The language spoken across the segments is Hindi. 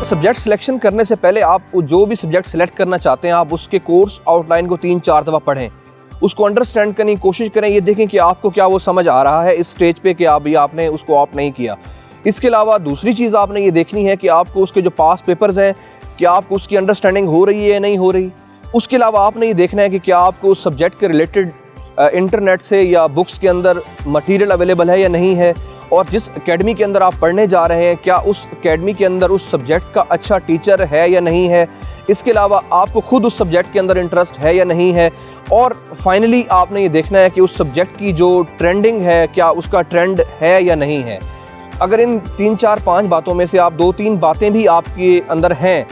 सब्जेक्ट सिलेक्शन करने से पहले आप जो भी सब्जेक्ट सेलेक्ट करना चाहते हैं, आप उसके कोर्स आउटलाइन को 3-4 दफ़ा पढ़ें, उसको अंडरस्टैंड करने की कोशिश करें, ये देखें कि आपको क्या वो समझ आ रहा है इस स्टेज पे कि आपने उसको ऑप्ट नहीं किया। इसके अलावा दूसरी चीज़ आपने ये देखनी है कि आपको उसके जो पास पेपर्स हैं, क्या आपको उसकी अंडरस्टैंडिंग हो रही है या नहीं हो रही। उसके अलावा आपने ये देखना है कि क्या आपको उस सब्जेक्ट के रिलेटेड इंटरनेट से या बुक्स के अंदर मटेरियल अवेलेबल है या नहीं है, और जिस एकेडमी के अंदर आप पढ़ने जा रहे हैं क्या उस एकेडमी के अंदर उस सब्जेक्ट का अच्छा टीचर है या नहीं है। इसके अलावा आपको ख़ुद उस सब्जेक्ट के अंदर इंटरेस्ट है या नहीं है। और फाइनली आपने ये देखना है कि उस सब्जेक्ट की जो ट्रेंडिंग है क्या उसका ट्रेंड है या नहीं है। अगर इन 3-4-5 बातों में से आप 2-3 बातें भी आपके अंदर हैं,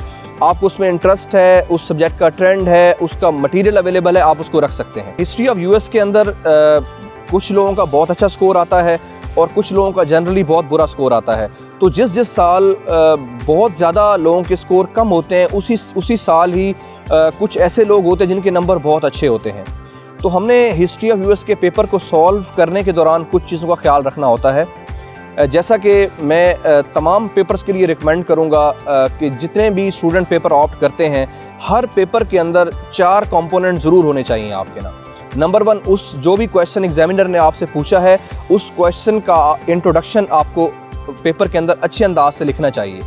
आपको उसमें इंटरेस्ट है, उस सब्जेक्ट का ट्रेंड है, उसका मटेरियल अवेलेबल है, आप उसको रख सकते हैं। हिस्ट्री ऑफ यूएस के अंदर कुछ लोगों का बहुत अच्छा स्कोर आता है और कुछ लोगों का जनरली बहुत बुरा स्कोर आता है। तो जिस साल बहुत ज़्यादा लोगों के स्कोर कम होते हैं उसी साल ही कुछ ऐसे लोग होते हैं जिनके नंबर बहुत अच्छे होते हैं। तो हमने हिस्ट्री ऑफ यूएस के पेपर को सॉल्व करने के दौरान कुछ चीज़ों का ख्याल रखना होता है। जैसा कि मैं तमाम पेपर्स के लिए रिकमेंड करूंगा कि जितने भी स्टूडेंट पेपर ऑप्ट करते हैं, हर पेपर के अंदर 4 कंपोनेंट ज़रूर होने चाहिए आपके ना। नंबर 1, उस जो भी क्वेश्चन एग्जामिनर ने आपसे पूछा है उस क्वेश्चन का इंट्रोडक्शन आपको पेपर के अंदर अच्छे अंदाज से लिखना चाहिए।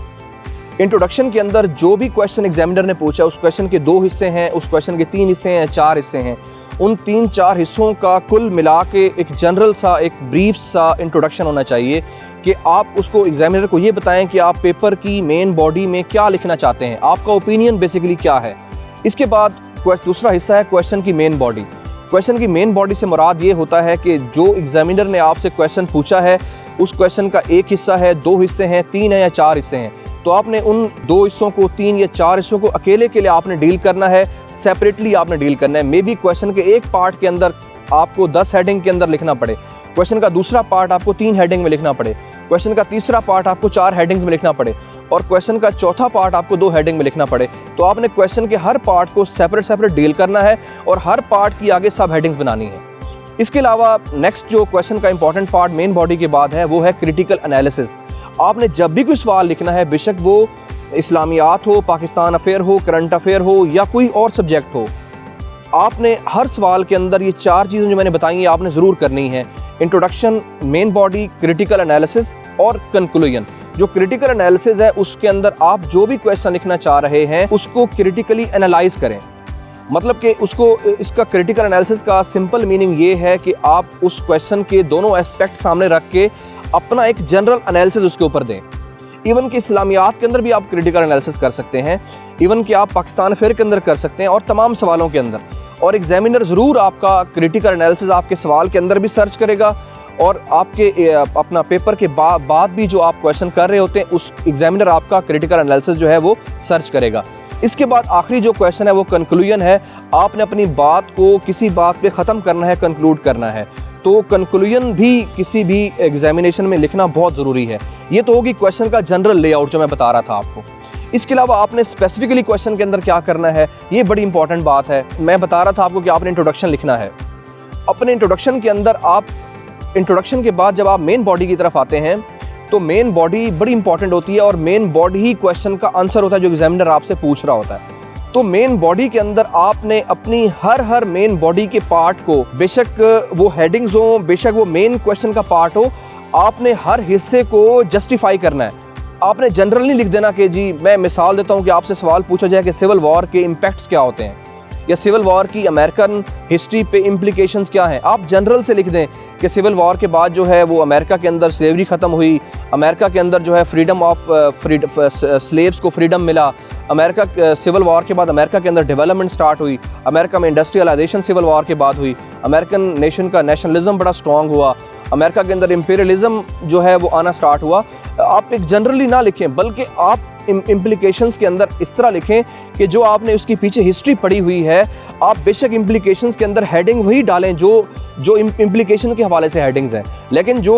इंट्रोडक्शन के अंदर जो भी क्वेश्चन एग्जामिनर ने पूछा, उस क्वेश्चन के 2 हिस्से हैं, उस क्वेश्चन के 3 हिस्से हैं, 4 हिस्से हैं, उन 3-4 हिस्सों का कुल मिला के एक जनरल सा, एक ब्रीफ सा इंट्रोडक्शन होना चाहिए कि आप उसको एग्जामिनर को ये बताएं कि आप पेपर की मेन बॉडी में क्या लिखना चाहते हैं, आपका ओपिनियन बेसिकली क्या है। इसके बाद दूसरा हिस्सा है क्वेश्चन की मेन बॉडी। क्वेश्चन की मेन बॉडी से मुराद ये होता है कि जो एग्जामिनर ने आपसे क्वेश्चन पूछा है उस क्वेश्चन का एक हिस्सा है, 2 हिस्से हैं, 3 है या 4 हिस्से हैं, तो आपने उन 2 हिस्सों को, 3 या 4 हिस्सों को अकेले के लिए आपने डील करना है, सेपरेटली आपने डील करना है। मे बी क्वेश्चन के एक पार्ट के अंदर आपको 10 हेडिंग के अंदर लिखना पड़े, क्वेश्चन का दूसरा पार्ट आपको 3 हेडिंग में लिखना पड़े, क्वेश्चन का तीसरा पार्ट आपको 4 हेडिंग्स में लिखना पड़े और क्वेश्चन का चौथा पार्ट आपको 2 हेडिंग में लिखना पड़े। तो आपने क्वेश्चन के हर पार्ट को सेपरेट डील करना है और हर पार्ट की आगे सब हेडिंग्स बनानी है। इसके अलावा नेक्स्ट जो क्वेश्चन का इंपॉर्टेंट पार्ट मेन बॉडी के बाद है वो है क्रिटिकल एनालिसिस। आपने जब भी कोई सवाल लिखना है, बेशक वो इस्लामियात हो, पाकिस्तान अफेयर हो, करंट अफेयर हो या कोई और सब्जेक्ट हो, आपने हर सवाल के अंदर ये 4 चीज़ें जो मैंने बताई हैं आपने ज़रूर करनी है। Introduction, main body, critical analysis और कंक्लूजन। जो क्रिटिकल एनालिसिस है उसके अंदर आप जो भी क्वेश्चन लिखना चाह रहे हैं उसको क्रिटिकली एनालाइज करें। मतलब कि इसका क्रिटिकल एनालिसिस का सिंपल मीनिंग ये है कि आप उस क्वेश्चन के दोनों एस्पेक्ट सामने रख के अपना एक जनरल एनालिसिस उसके ऊपर दें। इवन कि इस्लामियात के अंदर भी आप क्रिटिकल एनालिसिस कर सकते हैं, इवन कि आप पाकिस्तान अफेयर के अंदर कर सकते हैं और तमाम सवालों के अंदर। और एग्जामिनर ज़रूर आपका क्रिटिकल एनालिसिस आपके सवाल के अंदर भी सर्च करेगा और आपके अपना पेपर के बाद भी जो आप क्वेश्चन कर रहे होते हैं उस एग्जामिनर आपका क्रिटिकल एनालिसिस जो है वो सर्च करेगा। इसके बाद आखिरी जो क्वेश्चन है वो कंक्लूजन है। आपने अपनी बात को किसी बात पे ख़त्म करना है, कंक्लूड करना है। तो कंक्लूजन भी किसी भी एग्जामिनेशन में लिखना बहुत ज़रूरी है। ये तो होगी क्वेश्चन का जनरल लेआउट जो मैं बता रहा था आपको। इसके अलावा आपने स्पेसिफिकली क्वेश्चन के अंदर क्या करना है, ये बड़ी इंपॉर्टेंट बात है। मैं बता रहा था आपको कि आपने इंट्रोडक्शन लिखना है। अपने इंट्रोडक्शन के अंदर आप इंट्रोडक्शन के बाद जब आप मेन बॉडी की तरफ आते हैं तो मेन बॉडी बड़ी इंपॉर्टेंट होती है और मेन बॉडी ही क्वेश्चन का आंसर होता है जो एग्जामिनर आपसे पूछ रहा होता है। तो मेन बॉडी के अंदर आपने अपनी हर मेन बॉडी के पार्ट को, बेशक वो हेडिंग्स हो, बेशक वो मेन क्वेश्चन का पार्ट हो, आपने हर हिस्से को जस्टिफाई करना है। आपने जनरल नहीं लिख देना कि जी, मैं मिसाल देता हूँ कि आपसे सवाल पूछा जाए कि सिविल वॉर के इम्पैक्ट्स क्या होते हैं या सिविल वॉर की अमेरिकन हिस्ट्री पे इम्प्लीकेशंस क्या हैं। आप जनरल से लिख दें कि सिविल वॉर के बाद जो है वो अमेरिका के अंदर स्लेवरी ख़त्म हुई, अमेरिका के अंदर जो है फ्रीडम ऑफ स्लेव्स को फ्रीडम मिला, अमेरिका सिविल वॉर के बाद अमेरिका के अंदर डेवलपमेंट स्टार्ट हुई, अमेरिका में इंडस्ट्रियलाइजेशन सिविल वॉर के बाद हुई, अमेरिकन नेशन का नेशनलिज्म बड़ा स्ट्रॉन्ग हुआ, अमेरिका के अंदर इंपीरियलिज्म जो है वो आना स्टार्ट हुआ। आप एक जनरली ना लिखें बल्कि आप इम्प्लीकेशंस के अंदर इस तरह लिखें कि जो आपने उसकी पीछे हिस्ट्री पढ़ी हुई है, आप बेशक इम्प्लीकेशंस के अंदर हेडिंग वही डालें जो इम्प्लीकेशन के हवाले से हेडिंग्स हैं, लेकिन जो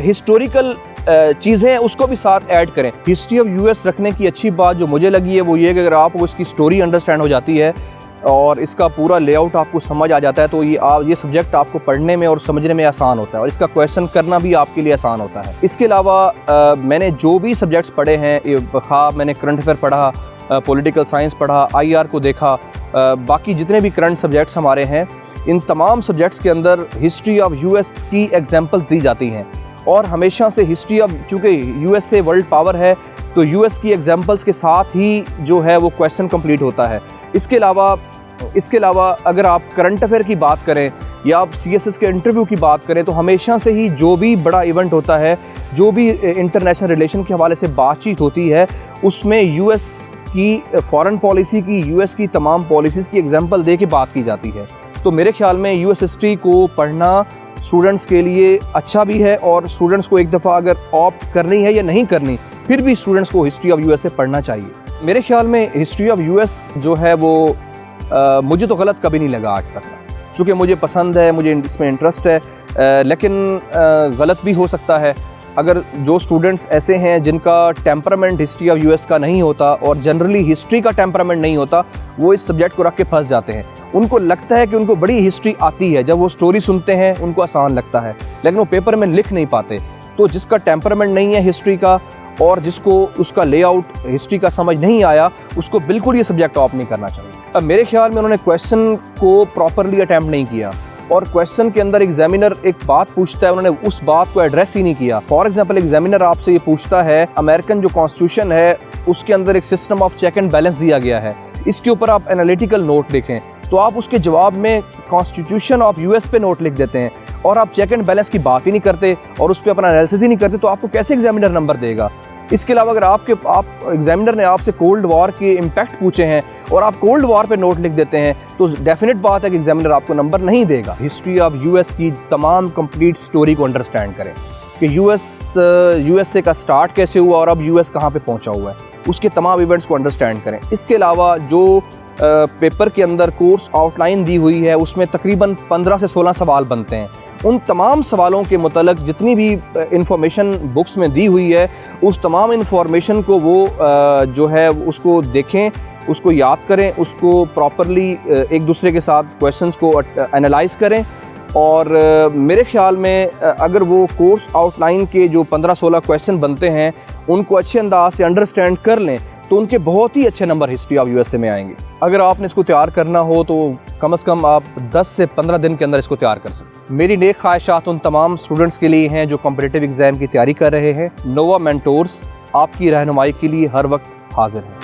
हिस्टोरिकल चीज़ें हैं उसको भी साथ ऐड करें। हिस्ट्री ऑफ यूएस रखने की अच्छी बात जो मुझे लगी है वो ये कि अगर आपको इसकी स्टोरी अंडरस्टैंड हो जाती है और इसका पूरा लेआउट आपको समझ आ जाता है, तो ये सब्जेक्ट आपको पढ़ने में और समझने में आसान होता है और इसका क्वेश्चन करना भी आपके लिए आसान होता है। इसके अलावा मैंने जो भी सब्जेक्ट्स पढ़े हैं, मैंने करंट अफेयर पढ़ा, पॉलिटिकल साइंस पढ़ा, IR को देखा, बाकी जितने भी करंट सब्जेक्ट्स हमारे हैं, इन तमाम सब्जेक्ट्स के अंदर हिस्ट्री ऑफ US की एग्जाम्पल्स दी जाती हैं। और हमेशा से हिस्ट्री ऑफ, चूँकि USA वर्ल्ड पावर है, तो US की एग्जाम्पल्स के साथ ही जो है वो क्वेश्चन कंप्लीट होता है। इसके अलावा अगर आप करंट अफेयर की बात करें या आप CSS के इंटरव्यू की बात करें, तो हमेशा से ही जो भी बड़ा इवेंट होता है, जो भी इंटरनेशनल रिलेशन के हवाले से बातचीत होती है, उसमें US की फॉरेन पॉलिसी की, US की तमाम पॉलिसीज़ की एग्जाम्पल दे के बात की जाती है। तो मेरे ख्याल में US हिस्ट्री को पढ़ना स्टूडेंट्स के लिए अच्छा भी है, और स्टूडेंट्स को एक दफ़ा अगर ऑप्ट करनी है या नहीं करनी, फिर भी स्टूडेंट्स को हिस्ट्री ऑफ US से पढ़ना चाहिए। मेरे ख्याल में हिस्ट्री ऑफ US जो है वो मुझे तो गलत कभी नहीं लगा आज तक, चूँकि मुझे पसंद है, मुझे इसमें इंटरेस्ट है, लेकिन गलत भी हो सकता है। अगर जो स्टूडेंट्स ऐसे हैं जिनका टेम्परामेंट हिस्ट्री ऑफ US का नहीं होता और जनरली हिस्ट्री का टेम्परामेंट नहीं होता, वो इस सब्जेक्ट को रख के फंस जाते हैं। उनको लगता है कि उनको बड़ी हिस्ट्री आती है, जब वो स्टोरी सुनते हैं उनको आसान लगता है, लेकिन वो पेपर में लिख नहीं पाते। तो जिसका टेम्परामेंट नहीं है हिस्ट्री का और जिसको उसका लेआउट हिस्ट्री का समझ नहीं आया, उसको बिल्कुल ये सब्जेक्ट ऑप्ट नहीं करना चाहिए। अब मेरे ख्याल में उन्होंने क्वेश्चन को प्रॉपरली अटैम्प्ट नहीं किया, और क्वेश्चन के अंदर एग्जामिनर एक बात पूछता है, उन्होंने उस बात को एड्रेस ही नहीं किया। फॉर एग्जांपल, एग्जामिनर आपसे ये पूछता है, अमेरिकन जो कॉन्स्टिट्यूशन है उसके अंदर एक system of check and balance दिया गया है, इसके ऊपर आप एनालिटिकल नोट लिखें, तो आप उसके जवाब में कॉन्स्टिट्यूशन ऑफ US पे नोट लिख देते हैं और आप चेक एंड बैलेंस की बात ही नहीं करते और उस पर अपना एनालिसिस ही नहीं करते, तो आपको कैसे एग्जामिनर नंबर देगा। इसके अलावा अगर आप एग्जामिनर ने आपसे कोल्ड वॉर के इम्पैक्ट पूछे हैं और आप कोल्ड वॉर पे नोट लिख देते हैं, तो डेफिनेट बात है कि एग्जामिनर आपको नंबर नहीं देगा। हिस्ट्री ऑफ US की तमाम कंप्लीट स्टोरी को अंडरस्टैंड करें कि USA का स्टार्ट कैसे हुआ और अब US कहाँ पे पहुँचा हुआ है, उसके तमाम इवेंट्स को अंडरस्टैंड करें। इसके अलावा जो पेपर के अंदर कोर्स आउटलाइन दी हुई है, उसमें तकरीबन 15 से 16 सवाल बनते हैं। उन तमाम सवालों के मुतालिक जितनी भी इंफॉर्मेशन बुक्स में दी हुई है, उस तमाम इंफॉर्मेशन को वो जो है उसको देखें, उसको याद करें, उसको प्रॉपरली एक दूसरे के साथ क्वेश्चंस को एनालाइज करें। और मेरे ख्याल में अगर वो कोर्स आउटलाइन के जो 15-16 क्वेश्चन बनते हैं, उनको अच्छे अंदाज से अंडरस्टैंड कर लें, तो उनके बहुत ही अच्छे नंबर हिस्ट्री ऑफ USA में आएंगे। अगर आपने इसको तैयार करना हो तो कम से कम आप 10 से 15 दिन के अंदर इसको तैयार कर सकते। मेरी नेक ख्वाहिशात उन तमाम स्टूडेंट्स के लिए हैं जो कॉम्पिटिटिव एग्जाम की तैयारी कर रहे हैं। नोवा मेंटोर्स आपकी रहनुमाई के लिए हर वक्त हाजिर है।